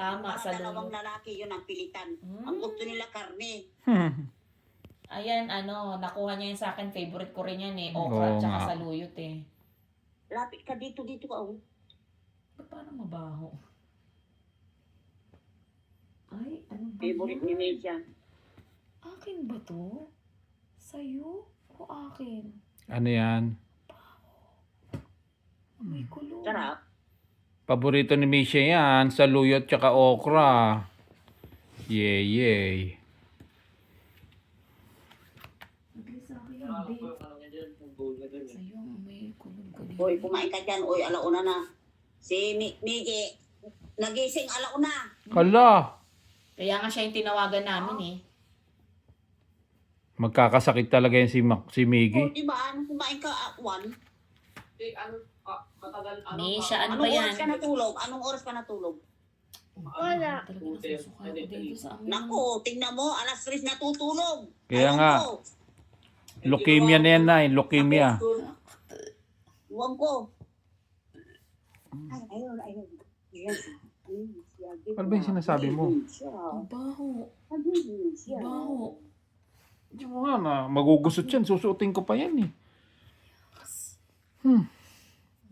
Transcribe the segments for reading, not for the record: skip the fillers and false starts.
Tama, Para sa dalawang lulo. lalaki yun ang pilitan. Ang gusto nila karne. Ayan, nakuha niya yun sa akin. Favorite ko rin yan eh. Oo Okra at saka nga. saluyot eh. Lapit ka dito ka. Oh. Ba't parang mabaho? Ay, ano ba Favorite ni yan? Mesia. Akin ba to? Sa'yo? O akin? Ano yan? May kulong. Sarap. Paborito ni Misha yan. Saluyot tsaka okra. Yay. Hindi sa akin hindi. Sa'yo, may kulong ko dito. Oy, kumain ka dyan. Oy, alauna na. Si Migi, nagising alauna. Hala. Kaya nga siya yung tinawagan namin eh. Magkakasakit talaga yan si Oh, Miggy. diba? Kumain ka at 1. Misha, ano Anong ba yan? oras ka natulog? Anong oras ka natulog? Wala. Talaga nasusuka ako dito sa amin. Naku, tingnan mo, alas 3 natutulog. Kaya Ayaw nga. ko. Leukemia na yan na. Leukemia. Huwag ko. Ay, ayun. Ano ba yung sinasabi mo? Ang baho. Baho. Hindi mo nga na. Magugusot yan. Susuotin ko pa yan eh.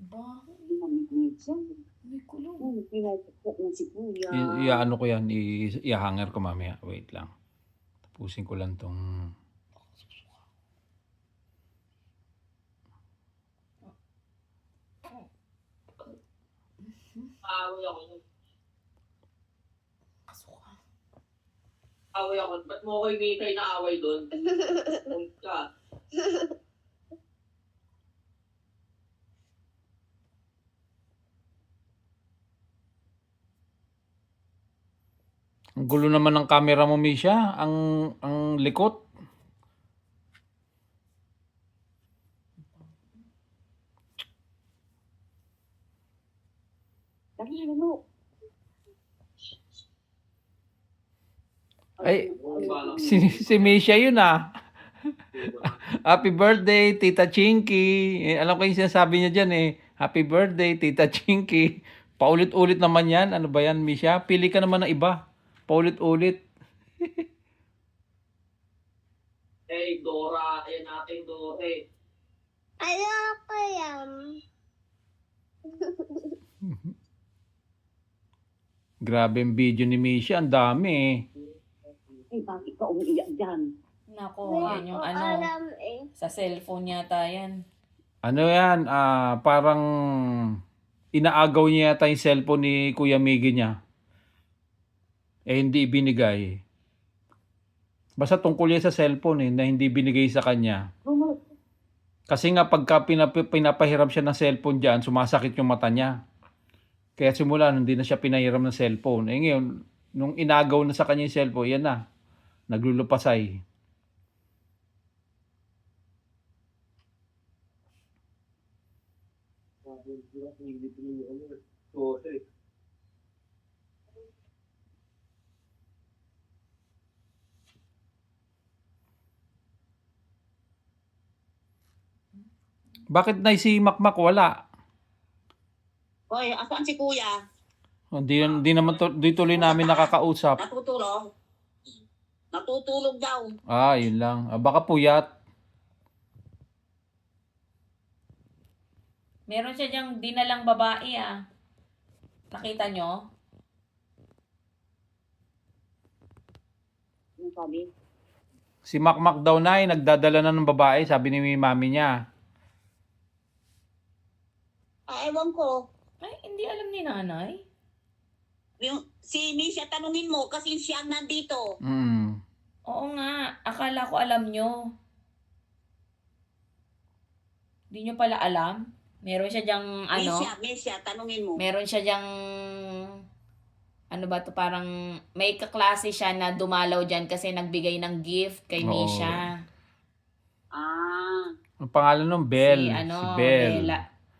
Baho. May kulong. Iaano ko yan. Iahanger ko mamaya. Wait lang. Tapusin ko lang tong... Away ako. Kasuka. Away ako. Ba't mo ako hinihintay na away doon? Huwag ka. Ang gulo naman ng camera mo, Misha. Ang likot. Dali, ano? Ay, si Misha yun ah. Happy birthday, Tita Chinky. Alam ko yung sinasabi niya dyan eh. Happy birthday, Tita Chinky. Paulit-ulit naman yan. Ano ba yan, Misha? Pili ka naman ng iba. Paulit-ulit. Hey, Dora. Ayan natin, Dora. Ayoko yan. Grabe yung video ni Misha. Ang dami eh. Eh, bakit ka umiiyak dyan? Nako, yan yung Alam eh. sa cellphone yata yan. Ano yan? Parang inaagaw niya yata yung cellphone ni Kuya Miggy niya. Eh, hindi ibinigay. Basta tungkol yan sa cellphone eh, na hindi binigay sa kanya. Kasi nga pagka pinapahiram siya ng cellphone dyan, sumasakit yung mata niya. Kaya simula, hindi na siya pinahiram ng cellphone. Eh ngayon, nung inagaw na sa kanya yung cellphone, yan na. Naglulupasay. Bakit na si Makmak wala? Hoy, asan si kuya? Hindi naman di tuloy namin nakakausap. Natutulog? Natutulog daw. Yun lang. Baka puyat. Meron siya diyang dinalang babae ah. Nakita nyo? Ano sabi? Si Makmak daw na nagdadala na ng babae, sabi ni mami niya. Ewan ko. Ay, hindi alam ni nanay. Si Misha, tanungin mo kasi siya ang nandito. Oo nga, akala ko alam nyo. Hindi nyo pala alam? Meron siya diyang Misha, tanungin mo. meron siya diyang ano ba to, parang may kaklase siya na dumalaw dyan kasi nagbigay ng gift kay Oo. Misha. Ang pangalan ng Bell. Si Bell.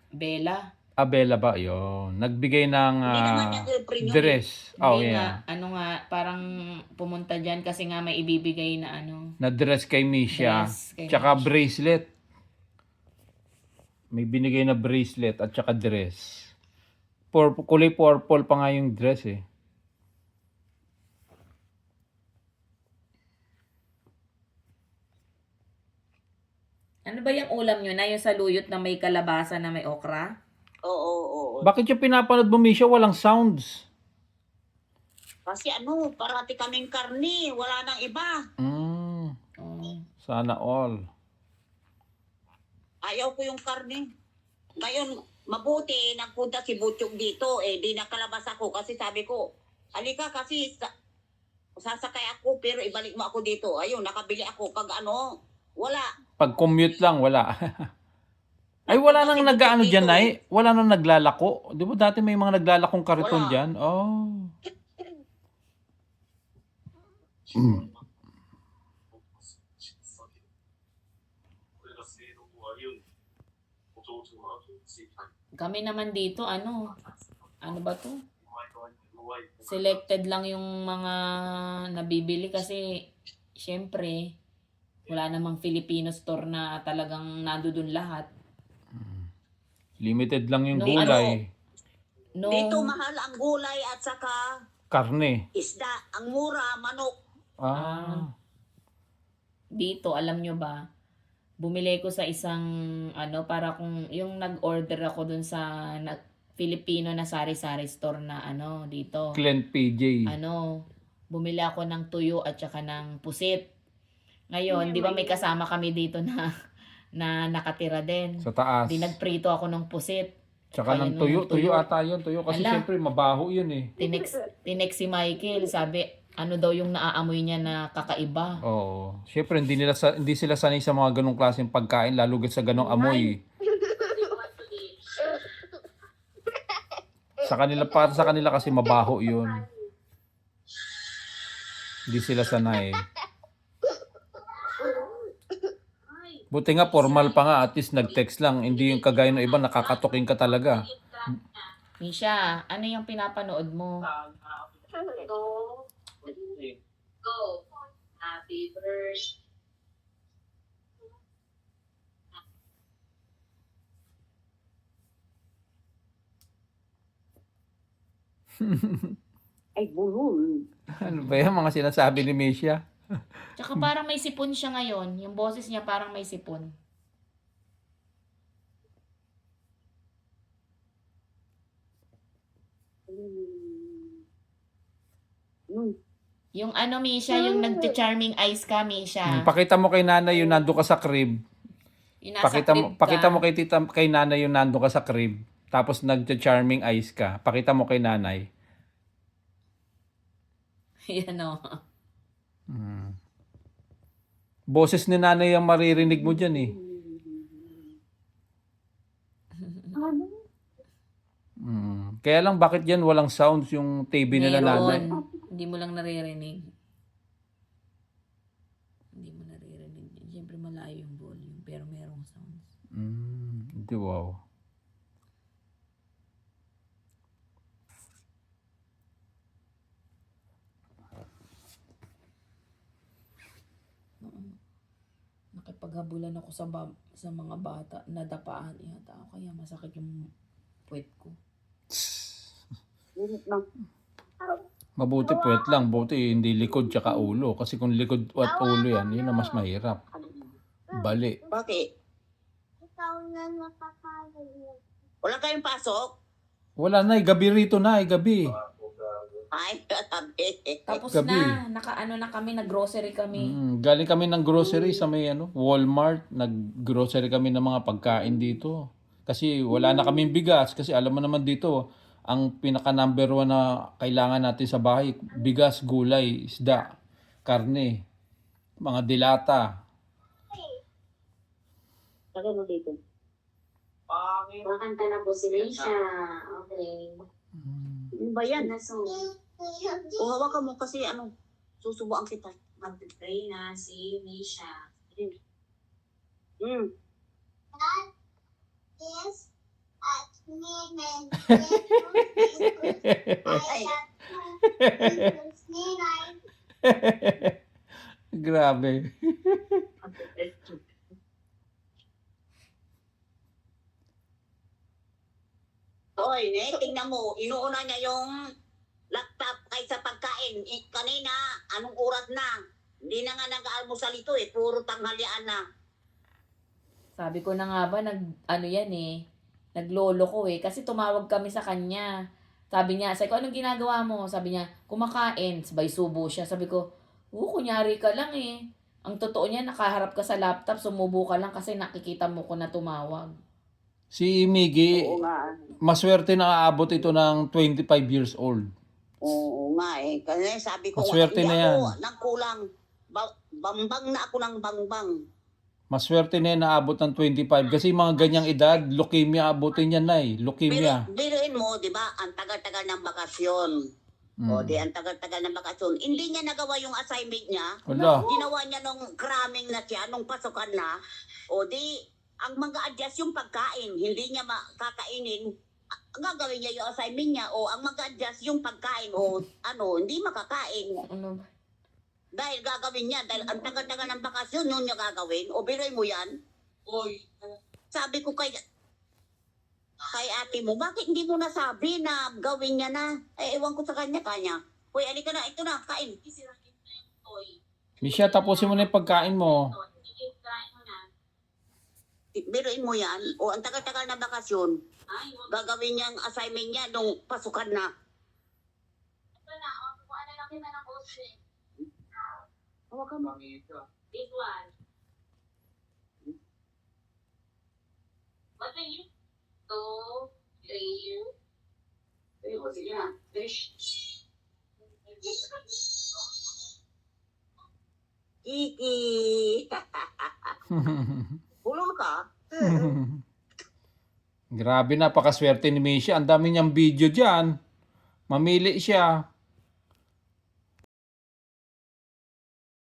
Bella. Bella ba? Yun. Nagbigay ng Hindi naman niya girlfriend yun. dress. Hindi Yeah. nga, parang pumunta dyan kasi nga may ibibigay na Na dress kay Misha. Dress kay Tsaka Misha. bracelet. May binigay na bracelet at tsaka dress. Kulay purple pa nga yung dress eh. Ano ba yung ulam nyo na? Yung saluyot na may kalabasa na may okra? Oo. Bakit yung pinapanood mo, Misha, walang sounds? Kasi ano, parati kaming karni. Wala nang iba. Mm, Oh. sana all. Ayaw ko yung karni. Ngayon, mabuti, nagpunta si Butchog dito. Eh, di nakalabas ako kasi sabi ko, halika kasi sasakay ako pero ibalik mo ako dito. Ayun, nakabili ako. Pag ano, wala. Pag commute lang, wala. Ay, wala nang nag-ano dyan, Nay? Wala nang naglalako? Di ba dati may mga naglalakong kariton Wala. dyan? Oh. Mm. Kami naman dito, ano ba to? Selected lang yung mga nabibili kasi syempre wala namang Filipino store na talagang nandoon lahat. Limited lang yung Nung gulay. Dito Nung mahal ang gulay at saka Karne. isda. Ang mura, manok. Ah. dito, alam nyo ba, bumili ko sa isang para kung yung nag-order ako dun sa Filipino na sari-sari store na dito. Clint PJ. Bumili ako ng tuyo at saka ng pusit. Ngayon, di ba may kasama kami dito na nakatira din. Sa taas. Di nagprito ako ng pusit. Tsaka Kaya ng nung tuyo. Tuyo tuyo. ata yun. Tuyo kasi Ala. syempre mabaho yun eh. Tinext si Michael, sabi, ano daw yung naaamoy niya na kakaiba. Oo. Syempre hindi sila sanay sa mga ganong klaseng pagkain lalo sa ganong amoy. Para sa kanila kasi mabaho 'yun. Hindi sila sanay. Buti nga formal pa nga, at least nag-text lang. Hindi yung kagaya ng iba nakakatukin ka talaga. Misha, ano yung pinapanood mo? Go. Happy birthday. Ay, bulol. Ano ba yan mga sinasabi ni Misha? Tsaka parang may sipon siya ngayon. Yung boses niya parang may sipon. Yung Misha, yung nagcha-charming eyes ka, Misha. Pakita mo kay nanay yung nando ka sa crib. Yung nasa crib ka. Pakita mo kay nanay yung nando ka sa crib. Tapos nagcha-charming eyes ka. Pakita mo kay nanay. Yan o. Boses ni nanay ang maririnig mo dyan eh. Kaya lang bakit yan walang sounds yung TV nila nanay? Hindi mo lang naririnig. Hindi mo naririnig. Siyempre malayo yung volume, pero merong sounds. Hindi wow. Nakipaghabulan ako sa mga bata, nadapaan yata ako, kaya masakit yung puwet ko. Mabuti puwet lang, buti hindi likod tsaka ulo. Kasi kung likod at ulo yan, yun ang mas mahirap. Bali. Bakit? Ikaw na nakakalimutan. Wala kayong pasok? Wala na, gabi rito na, gabi. Ay, sabi. Tapos Gabi. na kami, nag-grocery kami. Galing kami ng grocery sa may Walmart. Nag-grocery kami ng mga pagkain dito. Kasi wala na kaming bigas. Kasi alam mo naman dito, ang pinaka number 1 na kailangan natin sa bahay, bigas, gulay, isda, karne, mga dilata. Lagay mo dito. Pangit. Makanta na po si Leisha. Okay. Ano ba yan? So, O hawakan mo kasi susubuan kita. mag-pray na si Leisha. Yes, at Nenen. Grabe. Oy, tingnan mo. Inuuna niya yung laptop kaysa pagkain. Kanina, anong oras na? Hindi na nga nag-almusal ito eh. Puro tanghalian na. Sabi ko na nga ba, ano yan eh, naglolo ko eh. Kasi tumawag kami sa kanya. Sabi ko, anong ginagawa mo? Sabi niya, kumakain. Sabay subo siya. Sabi ko, kunyari ka lang eh. Ang totoo niya, nakaharap ka sa laptop, sumubo ka lang kasi nakikita mo ko na tumawag. Si Miggy, Oo nga. maswerte na aabot ito ng 25 years old. Oo nga eh. Kasi sabi ko, Maswerte hindi na yan. ako nagkulang. Bambang na ako ng bangbang. Maswerte na yan na abot ng 25 kasi mga ganyang edad, leukemia abutin yan na eh. Leukemia. Biruin mo, di ba, ang tagal-tagal ng bakasyon. O, di ang tagal-tagal ng bakasyon. Hindi niya nagawa yung assignment niya. Wala. Ginawa niya nung cramming na siya, nung pasukan na. O, di, ang mag-adjust yung pagkain. Hindi niya makakainin. Gagawin niya yung assignment niya. O, ang mag-adjust yung pagkain. O, hindi makakain. Ano ba? Dahil gagawin niya. Dahil ang tagal-tagal ng bakasyon, yun niya gagawin. O, biruin mo yan. Oy, Sabi ko kay ate mo, bakit hindi mo nasabi na gawin niya na? Ewan ko sa kanya. Uy, alika na, ito na, kain. Isirakin mo yung toy. Misha, tapusin mo na yung pagkain mo. Sige, kain mo na. Biruin mo yan. O, ang tagal-tagal na bakasyon, Ay, huwag gagawin niya ang assignment niya nung pasukan na. ito na. Kung ano lang kita ng ocean. Huwag ka mo. pangit ka. This one. What are you? 2, 3. O, sige na. Kiki. Bulol ka? Grabe, napakaswerte ni Misha. Ang dami niyang video dyan. Mamili siya.